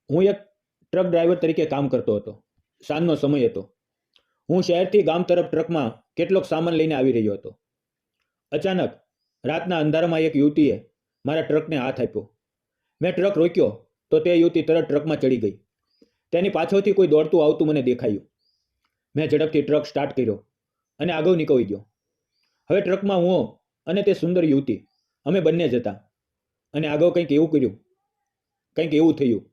હું એક truck driver તરીકે કામ કરતો હતો. સાંજનો સમય હતો. હું શહેરથી ગામ તરફ ટ્રકમાં કેટલોક સામાન લઈને આવી રહ્યો હતો. અચાનક રાતના અંધારામાં એક યુવતીએ મારા ટ્રકને હાથ આપ્યો. મેં ટ્રક રોક્યો તો તે યુવતી તરત ટ્રકમાં ચડી ગઈ. તેની પાછળથી કોઈ દોડતું આવતું મને દેખાયું. મેં ઝડપથી ટ્રક સ્ટાર્ટ કર્યો અને આગળ નીકળી ગયો. હવે ટ્રકમાં હું અને તે સુંદર યુવતી, અમે બંને જ હતા. અને આગળ કંઈક એવું કર્યું, કંઈક એવું થયું.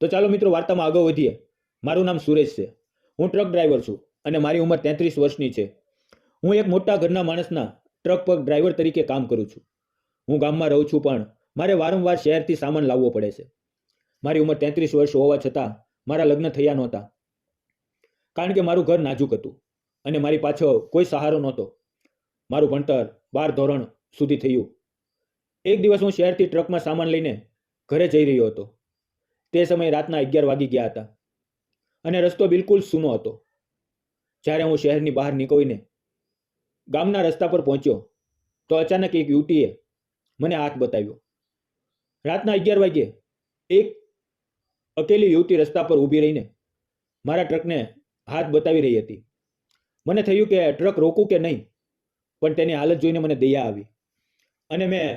તો ચાલો મિત્રો, વાર્તામાં આગળ વધીએ. મારું નામ સુરેશ છે. હું ટ્રક ડ્રાઈવર છું અને મારી ઉંમર 33 વર્ષની છે. હું એક મોટા ઘરના માણસના ટ્રક પર ડ્રાઈવર તરીકે કામ કરું છું. હું ગામમાં રહું છું, પણ મારે વારંવાર શહેરથી સામાન લાવવો પડે છે. મારી ઉંમર 33 વર્ષ હોવા છતાં મારા લગ્ન થયા નહોતા, કારણ કે મારું ઘર નાજુક હતું અને મારી પાછળ કોઈ સહારો નહોતો. મારું ભણતર 12 ધોરણ સુધી થયું. એક દિવસ હું શહેરથી ટ્રકમાં સામાન લઈને ઘરે જઈ રહ્યો હતો. તે સમયે રાતના 11 વાગી ગયા હતા અને રસ્તો બિલકુલ સૂનો હતો. જ્યારે હું શહેરની બહાર નીકળીને ગામના રસ્તા પર પહોંચ્યો તો અચાનક એક યુવતીએ મને હાથ બતાવ્યો. રાતના 11 વાગ્યે એક અકેલી યુવતી રસ્તા પર ઊભી રહીને મારા ટ્રકને હાથ બતાવી રહી હતી. મને થયું કે ટ્રક રોકું કે નહીં, પણ તેની હાલત જોઈને મને દયા આવી અને મેં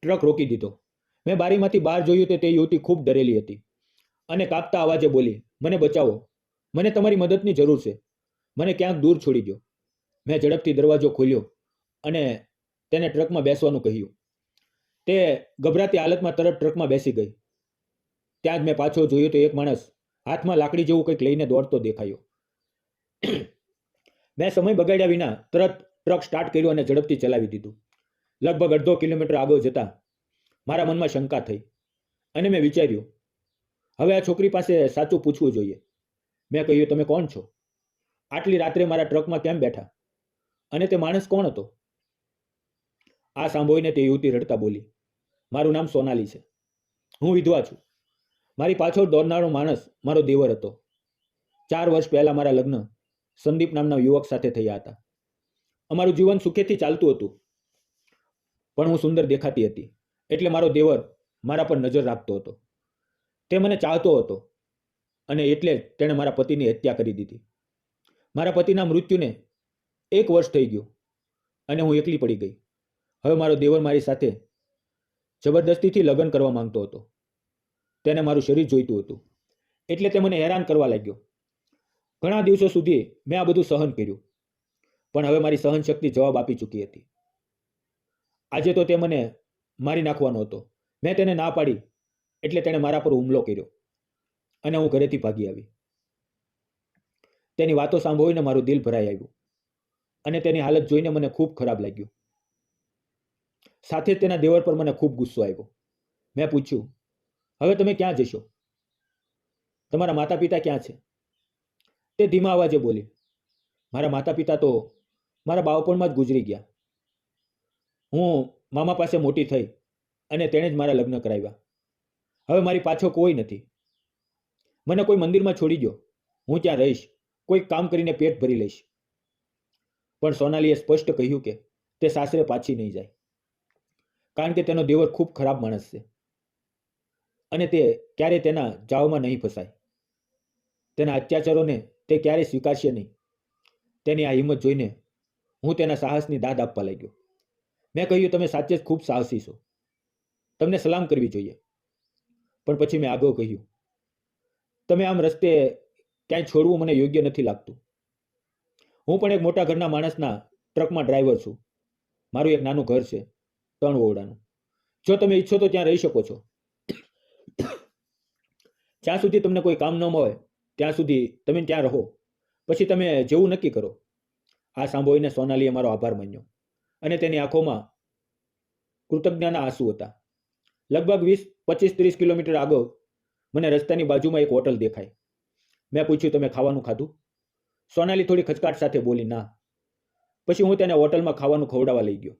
ટ્રક રોકી દીધો. મેં બારીમાંથી બહાર જોયું તો તે યુવતી ખૂબ ડરેલી હતી અને કાપતા અવાજે બોલી, મને બચાવો, મને તમારી મદદની જરૂર છે, મને ક્યાંક દૂર છોડી દો. મેં ઝડપથી દરવાજો ખોલ્યો અને તેને ટ્રકમાં બેસવાનું કહ્યું. તે ગભરાતી હાલતમાં તરત ટ્રકમાં બેસી ગઈ. ત્યાં જ મેં પાછો જોયું તો એક માણસ હાથમાં લાકડી જેવું કંઈક લઈને દોડતો દેખાયો. મેં સમય બગાડ્યા વિના તરત ટ્રક સ્ટાર્ટ કર્યું અને ઝડપથી ચલાવી દીધું. લગભગ અડધો કિલોમીટર આગળ જતા મારા મનમાં શંકા થઈ અને મેં વિચાર્યું, હવે આ છોકરી પાસે સાચું પૂછવું જોઈએ. મેં કહ્યું, તમે કોણ છો? આટલી રાત્રે મારા ટ્રકમાં કેમ બેઠા? અને તે માણસ કોણ હતો? આ સાંભળીને તે યુવતી રડતા બોલી, મારું નામ સોનાલી છે. હું વિધવા છું. મારી પાછળ દોડનારો માણસ મારો દેવર હતો. 4 વર્ષ પહેલા મારા લગ્ન સંદીપ નામના યુવક સાથે થયા હતા. અમારું જીવન સુખેથી ચાલતું હતું, પણ હું સુંદર દેખાતી હતી એટલે મારો દેવર મારા પર નજર રાખતો હતો. તે મને ચાહતો હતો અને એટલે જ તેણે મારા પતિની હત્યા કરી દીધી. મારા પતિના મૃત્યુને 1 વર્ષ થઈ ગયું અને હું એકલી પડી ગઈ. હવે મારો દેવર મારી સાથે જબરદસ્તીથી લગ્ન કરવા માંગતો હતો. તેને મારું શરીર જોઈતું હતું એટલે તે મને હેરાન કરવા લાગ્યો. ઘણા દિવસો સુધી મેં આ બધું સહન કર્યું, પણ હવે મારી સહનશક્તિ જવાબ આપી ચૂકી હતી. આજે તો તે મને મારી નાખવાનો હતો. મેં તેને ના પાડી એટલે તેણે મારા પર હુમલો કર્યો અને હું ઘરેથી ભાગી આવી. તેની વાતો સાંભળીને મારું દિલ ભરાઈ આવ્યું અને તેની હાલત જોઈને મને ખૂબ ખરાબ લાગ્યું. સાથે જ તેના દેવર પર મને ખૂબ ગુસ્સો આવ્યો. મેં પૂછ્યું, હવે તમે ક્યાં જશો? તમારા માતા પિતા ક્યાં છે? તે ધીમા અવાજે બોલી, મારા માતા પિતા તો મારા બાળપણમાં જ ગુજરી ગયા. હું મામા પાસે મોટી થઈ અને તેણે જ મારા લગ્ન કરાવ્યા. હવે મારી પાછળ કોઈ નથી. મને કોઈ મંદિરમાં છોડી દો, હું ત્યાં રહીશ, કોઈ કામ કરીને પેટ ભરી લઈશ. પણ સોનાલીએ સ્પષ્ટ કહ્યું કે તે સાસરે પાછી નહીં જાય, કારણ કે તેનો દેવર ખૂબ ખરાબ માણસ છે અને તે ક્યારેય તેના જાળમાં નહીં ફસાય. તેના અત્યાચારોને તે ક્યારેય સ્વીકારશે નહીં. તેની આ હિંમત જોઈને હું તેના સાહસની દાદ આપવા લાગ્યો. મેં કહ્યું, તમે સાચે જ ખૂબ સાહસી છો, તમને સલામ કરવી જોઈએ. પણ પછી મેં આગળ કહ્યું, તમે આમ રસ્તે ક્યાંય છોડવું મને યોગ્ય નથી લાગતું. હું પણ એક મોટા ઘરના માણસના ટ્રકમાં ડ્રાઈવર છું. મારું એક નાનું ઘર છે, 3 ઓરડાનું. જો તમે ઈચ્છો તો ત્યાં રહી શકો છો. જ્યાં સુધી તમને કોઈ કામ ન મળે ત્યાં સુધી તમે ત્યાં રહો, પછી તમે જેવું નક્કી કરો. આ સાંભળીને સોનાલીએ મારો આભાર માન્યો અને તેની આંખોમાં કૃતજ્ઞતાના આંસુ હતા. લગભગ 20-25-30 કિલોમીટર આગળ મને રસ્તાની બાજુમાં એક હોટલ દેખાઈ. મેં પૂછ્યું, તમે ખાવાનું ખાધું? સોનાલી થોડી ખચકાટ સાથે બોલી, ના. પછી હું તેને હોટલમાં ખાવાનું ખવડાવવા લઈ ગયો.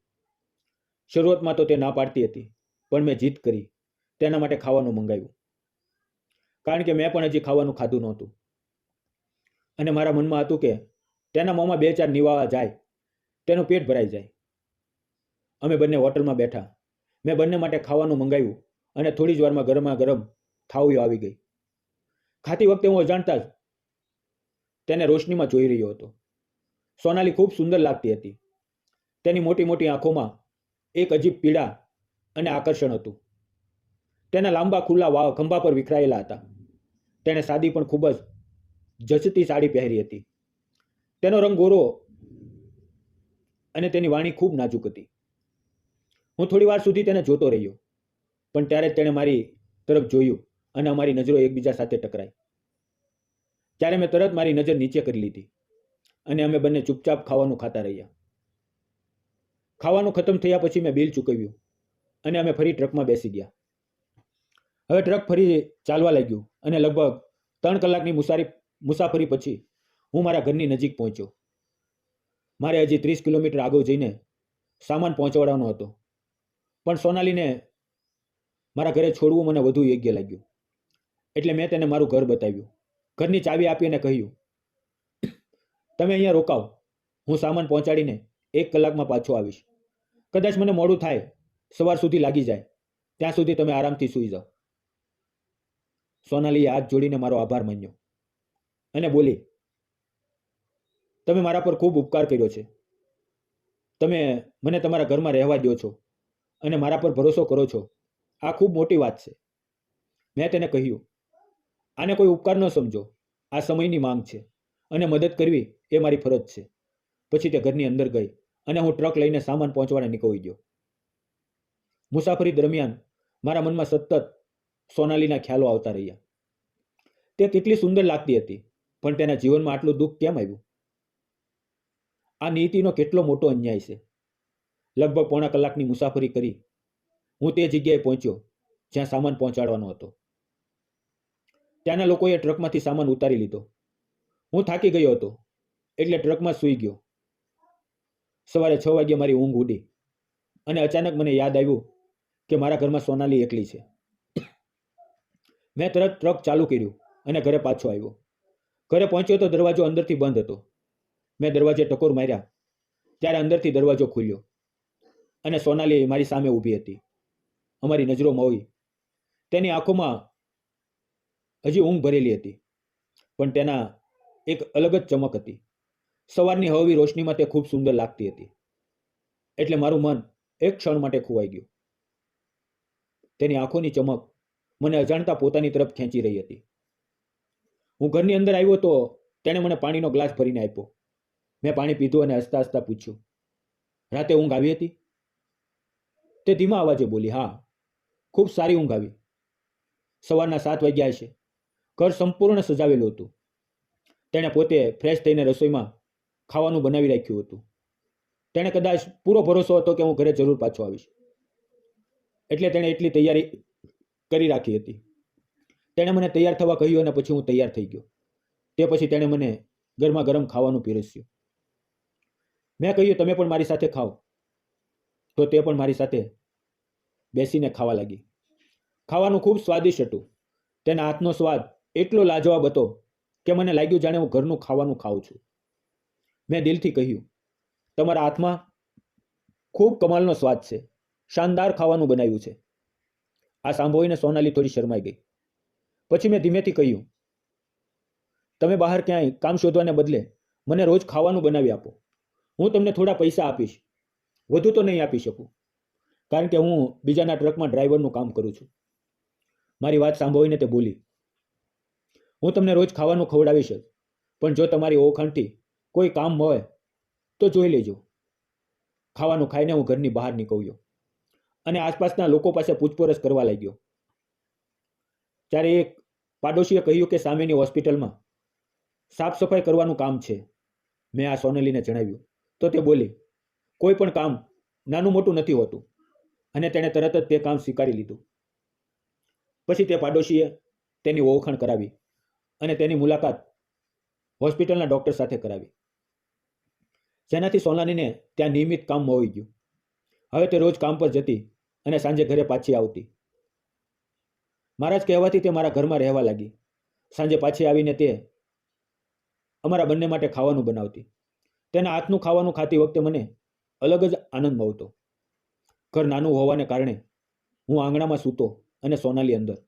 શરૂઆતમાં તો તે ના પાડતી હતી, પણ મેં જીદ કરી તેના માટે ખાવાનું મંગાવ્યું, કારણ કે મેં પણ હજી ખાવાનું ખાધું નહોતું અને મારા મનમાં હતું કે તેના મોંમાં 2-4 નિવાળા જાય, તેનું પેટ ભરાઈ જાય. અમે બંને હોટલમાં બેઠા. મેં બંને માટે ખાવાનું મંગાવ્યું અને થોડી જ વારમાં ગરમા ગરમ થાળીઓ આવી ગઈ. ખાતી વખતે હું અજાણતા જ તેને રોશનીમાં જોઈ રહ્યો હતો. સોનાલી ખૂબ સુંદર લાગતી હતી. તેની મોટી મોટી આંખોમાં એક અજીબ પીડા અને આકર્ષણ હતું. તેના લાંબા ખુલ્લા વાળ ખંભા પર વિખરાયેલા હતા. તેણે સાદી પણ ખૂબ જ જચતી સાડી પહેરી હતી. તેનો રંગ ગોરો અને તેની વાણી ખૂબ નાજુક હતી. હું થોડી વાર સુધી તેને જોતો રહ્યો, પણ ત્યારે જ તેણે મારી તરફ જોયું અને અમારી નજરો એકબીજા સાથે ટકરાઈ. ત્યારે મેં તરત મારી નજર નીચે કરી લીધી અને અમે બંને ચૂપચાપ ખાવાનું ખાતા રહ્યા. ખાવાનું ખતમ થયા પછી મેં બિલ ચૂકવ્યું અને અમે ફરી ટ્રકમાં બેસી ગયા. હવે ટ્રક ફરી ચાલવા લાગ્યું અને લગભગ 3 કલાકની મુસાફરી પછી હું મારા ઘરની નજીક પહોંચ્યો. મારે હજી 30 કિલોમીટર આગળ જઈને સામાન પહોંચાડવાનો હતો, પણ સોનાલીને મારા ઘરે છોડવું મને વધુ યોગ્ય લાગ્યું. એટલે મેં તેને મારું ઘર બતાવ્યું, ઘરની ચાવી આપી અને કહ્યું, તમે અહીંયા રોકાવ, હું સામાન પહોંચાડીને 1 કલાકમાં પાછો આવીશ. કદાચ મને મોડું થાય, સવાર સુધી લાગી જાય, ત્યાં સુધી તમે આરામથી સૂઈ જાઓ. સોનાલીએ હાથ જોડીને મારો આભાર માન્યો અને બોલી, તમે મારા પર ખૂબ ઉપકાર કર્યો છે. તમે મને તમારા ઘરમાં રહેવા દો છો અને મારા પર ભરોસો કરો છો. આ ખૂબ મોટી વાત છે. મેં તેને કહ્યું, આને કોઈ ઉપકાર ન સમજો, આ સમયની માંગ છે અને મદદ કરવી એ મારી ફરજ છે. પછી તે ઘરની અંદર ગઈ અને હું ટ્રક લઈને સામાન પહોંચવાને નીકળી ગયો. મુસાફરી દરમિયાન મારા મનમાં સતત સોનાલીના ખ્યાલો આવતા રહ્યા. તે કેટલી સુંદર લાગતી હતી, પણ તેના જીવનમાં આટલું દુઃખ કેમ આવ્યું? આ નીતિનો કેટલો મોટો અન્યાય છે. લગભગ પોણા કલાકની મુસાફરી કરી હું તે જગ્યાએ પહોંચ્યો જ્યાં સામાન પહોંચાડવાનો હતો. ત્યાંના લોકોએ ટ્રકમાંથી સામાન ઉતારી લીધો. હું થાકી ગયો હતો એટલે ટ્રકમાં સૂઈ ગયો. સવારે 6 વાગ્યે મારી ઊંઘ ઉડી અને અચાનક મને યાદ આવ્યું કે મારા ઘરમાં સોનાલી એકલી છે. મેં તરત ટ્રક ચાલુ કર્યું અને ઘરે પાછો આવ્યો. ઘરે પહોંચ્યો તો દરવાજો અંદરથી બંધ હતો. મેં દરવાજે ટકોર માર્યા ત્યારે અંદરથી દરવાજો ખુલ્યો અને સોનાલી મારી સામે ઊભી હતી. અમારી નજરો મોઈ. તેની આંખોમાં હજી ઊંઘ ભરેલી હતી, પણ તેના એક અલગ જ ચમક હતી. સવારની હળવી રોશનીમાં તે ખૂબ સુંદર લાગતી હતી. એટલે મારું મન એક ક્ષણ માટે ખોવાઈ ગયું. તેની આંખોની ચમક મને અજાણતા પોતાની તરફ ખેંચી રહી હતી. હું ઘરની અંદર આવ્યો તો તેણે મને પાણીનો ગ્લાસ ભરીને આપ્યો. મેં પાણી પીધું અને હસતા હસતા પૂછ્યું, રાતે ઊંઘ આવી હતી? તે ધીમા અવાજે બોલી, હા, ખૂબ સારી ઊંઘ આવી. સવારના 7 વાગ્યા હશે. ઘર સંપૂર્ણ સજાવેલું હતું. તેણે પોતે ફ્રેશ થઈને રસોઈમાં ખાવાનું બનાવી રાખ્યું હતું. તેણે કદાચ પૂરો ભરોસો હતો કે હું ઘરે જરૂર પાછો આવીશ, એટલે તેણે એટલી તૈયારી કરી રાખી હતી. તેણે મને તૈયાર થવા કહ્યું અને પછી હું તૈયાર થઈ ગયો. તે પછી તેણે મને ગરમા ગરમ ખાવાનું પીરસ્યું. મેં કહ્યું, તમે પણ મારી સાથે ખાઓ. તો તે પણ મારી સાથે બેસીને ખાવા લાગી. ખાવાનું ખૂબ સ્વાદિષ્ટ હતું. તેના હાથનો સ્વાદ એટલો લાજવાબ હતો કે મને લાગ્યું જાણે હું ઘરનું ખાવાનું ખાઉં છું. મેં દિલથી કહ્યું, તમારા હાથમાં ખૂબ કમાલનો સ્વાદ છે. શાનદાર ખાવાનું બનાવ્યું છે. આ સાંભળીને સોનાલી થોડી શરમાઈ ગઈ. પછી મેં ધીમેથી કહ્યું, તમે બહાર ક્યાંય કામ શોધવાને બદલે મને રોજ ખાવાનું બનાવી આપો. હું તમને થોડા પૈસા આપીશ, વધુ તો નહીં આપી શકું, કારણ કે હું બીજાના ટ્રકમાં ડ્રાઈવરનું કામ કરું છું. મારી વાત સાંભળીને તે બોલી, હું તમને રોજ ખાવાનું ખવડાવીશ જ, પણ જો તમારી ઓળખાણથી કોઈ કામ હોય તો જોઈ લેજો. ખાવાનું ખાઈને હું ઘરની બહાર નીકળ્યો અને આસપાસના લોકો પાસે પૂછપરછ કરવા લાગ્યો. ત્યારે એક પાડોશીએ કહ્યું કે સામેની હોસ્પિટલમાં સાફ સફાઈ કરવાનું કામ છે. મેં આ સોનાલીને જણાવ્યું તો તે બોલી, કોઈ પણ કામ નાનું મોટું નથી હોતું, અને તેણે તરત જ તે કામ સ્વીકારી લીધું. પછી તે પાડોશીએ તેની ઓળખાણ કરાવી અને તેની મુલાકાત હોસ્પિટલના ડૉક્ટર સાથે કરાવી, જેનાથી સોનાલીને ત્યાં નિયમિત કામ મળી ગયું. હવે તે રોજ કામ પર જતી અને સાંજે ઘરે પાછી આવતી. મારા જ કહેવાથી તે મારા ઘરમાં રહેવા લાગી. સાંજે પાછી આવીને તે અમારા બંને માટે ખાવાનું બનાવતી. તેના હાથનું ખાવાનું ખાતી વખતે મને અલગ જ આનંદ મળતો. ઘર નાનું હોવાને કારણે હું આંગણામાં સૂતો અને સોનાલી અંદર.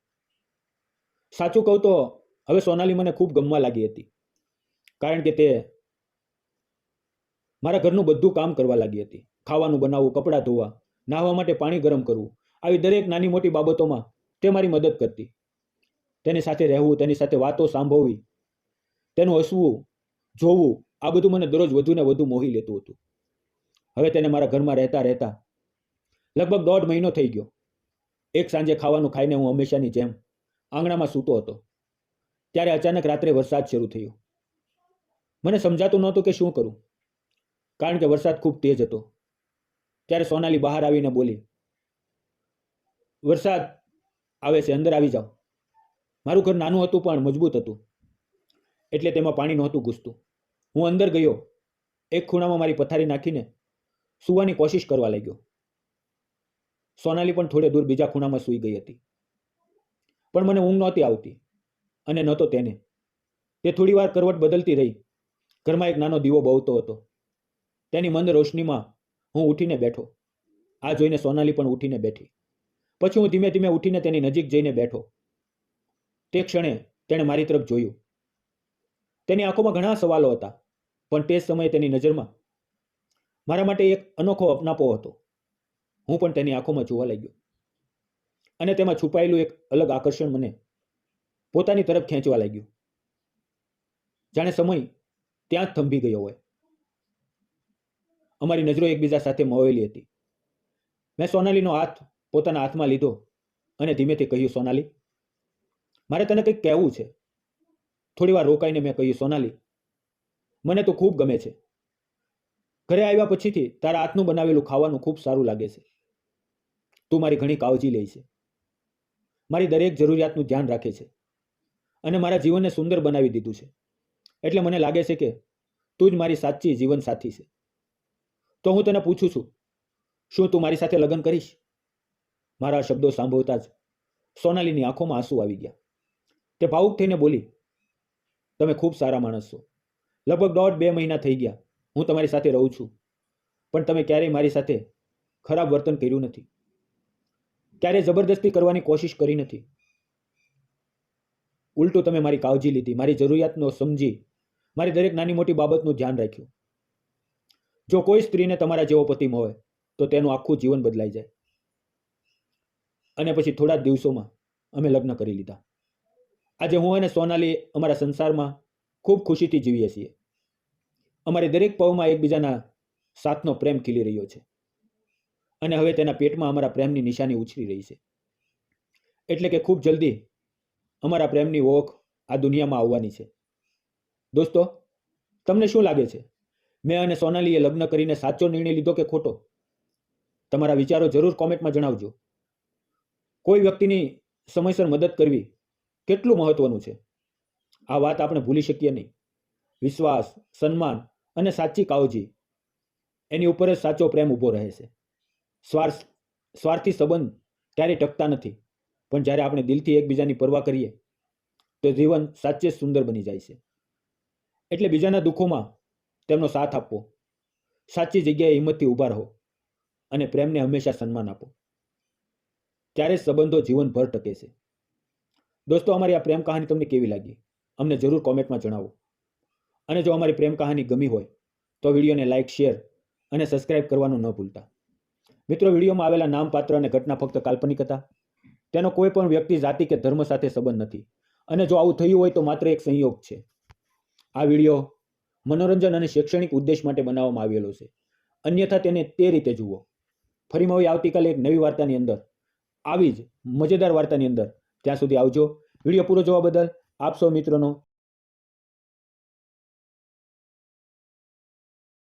સાચું કહું તો હવે સોનાલી મને ખૂબ ગમવા લાગી હતી, કારણ કે તે મારા ઘરનું બધું કામ કરવા લાગી હતી. ખાવાનું બનાવવું, કપડાં ધોવા, નાહવા માટે પાણી ગરમ કરવું, આવી દરેક નાની મોટી બાબતોમાં તે મારી મદદ કરતી. તેની સાથે રહેવું, તેની સાથે વાતો સાંભળવી, તેનું હસવું જોવું, આ બધું મને દરરોજ વધુ ને વધુ મોહી લેતું હતું. હવે તેને મારા ઘરમાં રહેતા રહેતા લગભગ 1.5 મહિનો થઈ ગયો. એક સાંજે ખાવાનું ખાઈને હું હંમેશાની જેમ આંગણામાં સૂતો હતો, ત્યારે અચાનક રાત્રે વરસાદ શરૂ થયો. મને સમજાતું નહોતું કે શું કરું, કારણ કે વરસાદ ખૂબ તેજ હતો. ત્યારે સોનાલી બહાર આવીને બોલી, વરસાદ આવે છે, અંદર આવી જાઓ. મારું ઘર નાનું હતું પણ મજબૂત હતું, એટલે તેમાં પાણી નહોતું ઘૂસતું. હું અંદર ગયો, એક ખૂણામાં મારી પથારી નાખીને સૂવાની કોશિશ કરવા લાગ્યો. સોનાલી પણ થોડે દૂર બીજા ખૂણામાં સૂઈ ગઈ હતી, પણ મને ઊંઘ નહોતી આવતી અને નહોતો તેને. તે થોડી વાર કરવટ બદલતી રહી. ઘરમાં એક નાનો દીવો બળતો હતો. તેની મંદ રોશનીમાં હું ઉઠીને બેઠો. આ જોઈને સોનાલી પણ ઉઠીને બેઠી. પછી હું ધીમે ધીમે ઉઠીને તેની નજીક જઈને બેઠો. તે ક્ષણે તેણે મારી તરફ જોયું. તેની આંખોમાં ઘણા સવાલો હતા, પણ તે સમયે તેની નજરમાં મારા માટે એક અનોખો અપનાપો હતો. હું પણ તેની આંખોમાં જોવા લાગ્યો, અને તેમાં છુપાયેલું એક અલગ આકર્ષણ મને પોતાની તરફ ખેંચવા લાગ્યું, જાણે સમય ત્યાં જ થંભી ગયો હોય. અમારી નજરો એકબીજા સાથે મોવેલી હતી. મેં સોનાલીનો હાથ પોતાના હાથમાં લીધો અને ધીમેથી કહ્યું, સોનાલી, મારે તને કંઈક કહેવું છે. થોડી વાર રોકાઈને મેં કહ્યું, સોનાલી, મને તો ખૂબ ગમે છે. ઘરે આવ્યા પછીથી તારા હાથનું બનાવેલું ખાવાનું ખૂબ સારું લાગે છે. તું મારી ઘણી કાળજી લે છે, મારી દરેક જરૂરિયાતનું ધ્યાન રાખે છે અને મારા જીવનને સુંદર બનાવી દીધું છે. એટલે મને લાગે છે કે તું જ મારી સાચી જીવન સાથી છે. તો હું તને પૂછું છું, શું તું મારી સાથે લગ્ન કરીશ? મારા શબ્દો સાંભળતા જ સોનાલીની આંખોમાં આંસુ આવી ગયા. તે ભાવુક થઈને બોલી, તમે ખૂબ સારા માણસ છો. લગભગ 1.5-2 મહિના થઈ ગયા હું તમારી સાથે રહું છું, પણ તમે ક્યારેય મારી સાથે ખરાબ વર્તન કર્યું નથી, ક્યારેય જબરદસ્તી કરવાની કોશિશ કરી નથી. ઉલટું તમે મારી કાળજી લીધી, મારી જરૂરિયાતનો સમજી, મારી દરેક નાની મોટી બાબતનું ધ્યાન રાખ્યું. જો કોઈ સ્ત્રીને તમારા જેવો પતિ મળે તો તેનું આખું જીવન બદલાઈ જાય. અને પછી થોડા જ દિવસોમાં અમે લગ્ન કરી લીધા. આજે હું અને સોનાલી અમારા સંસારમાં ખૂબ ખુશીથી જીવીએ છીએ. અમારી દરેક પળમાં એકબીજાના સાથનો પ્રેમ ખીલી રહ્યો છે, અને હવે તેના પેટમાં અમારા પ્રેમની નિશાની ઉછરી રહી છે. એટલે કે ખૂબ જલ્દી અમારા પ્રેમની ઓળખ આ દુનિયામાં આવવાની છે. દોસ્તો, તમને શું લાગે છે, મેં અને સોનાલીએ લગ્ન કરીને સાચો નિર્ણય લીધો કે ખોટો? તમારા વિચારો જરૂર કોમેન્ટમાં જણાવજો. કોઈ વ્યક્તિની સમયસર મદદ કરવી કેટલું મહત્વનું છે, આ વાત આપણે ભૂલી શકીએ નહીં. વિશ્વાસ, સન્માન અને સાચી કાળજી, એની ઉપર જ સાચો પ્રેમ ઊભો રહે છે. સ્વાર્થી સંબંધ ક્યારેય ટકતા નથી, પણ જ્યારે આપણે દિલથી એકબીજાની પરવા કરીએ તો જીવન સાચે સુંદર બની જાય છે. એટલે બીજાના દુઃખોમાં તેમનો સાથ આપવો, સાચી જગ્યાએ હિંમતથી ઊભા રહો અને પ્રેમને હંમેશા સન્માન આપો. ત્યારે સંબંધો જીવનભર ટકે છે. દોસ્તો, અમારી આ પ્રેમ કહાની તમને કેવી લાગી અમને જરૂર કોમેન્ટમાં જણાવો. અને જો અમારી પ્રેમ કહાની ગમી હોય તો વિડીયોને લાઇક, શેર અને સબસ્ક્રાઇબ કરવાનું ન ભૂલતા. મિત્રો, વિડીયોમાં આવેલા નામ, પાત્ર અને ઘટના ફક્ત કાલ્પનિક હતા. તેનો કોઈ પણ વ્યક્તિ, જાતિ કે ધર્મ સાથે સંબંધ નથી, અને જો આવું થયું હોય તો માત્ર એક સંયોગ છે. આ વિડીયો મનોરંજન અને શૈક્ષણિક ઉદ્દેશ માટે બનાવવામાં આવેલો છે, અન્યથા તેને તે રીતે જુઓ. ફરી મળીએ આવતીકાલે એક નવી વાર્તાની અંદર, આવી જ મજેદાર વાર્તાની અંદર. ત્યાં સુધી આવજો. વિડીયો પૂરો જોવા બદલ આપ સૌ મિત્રોનો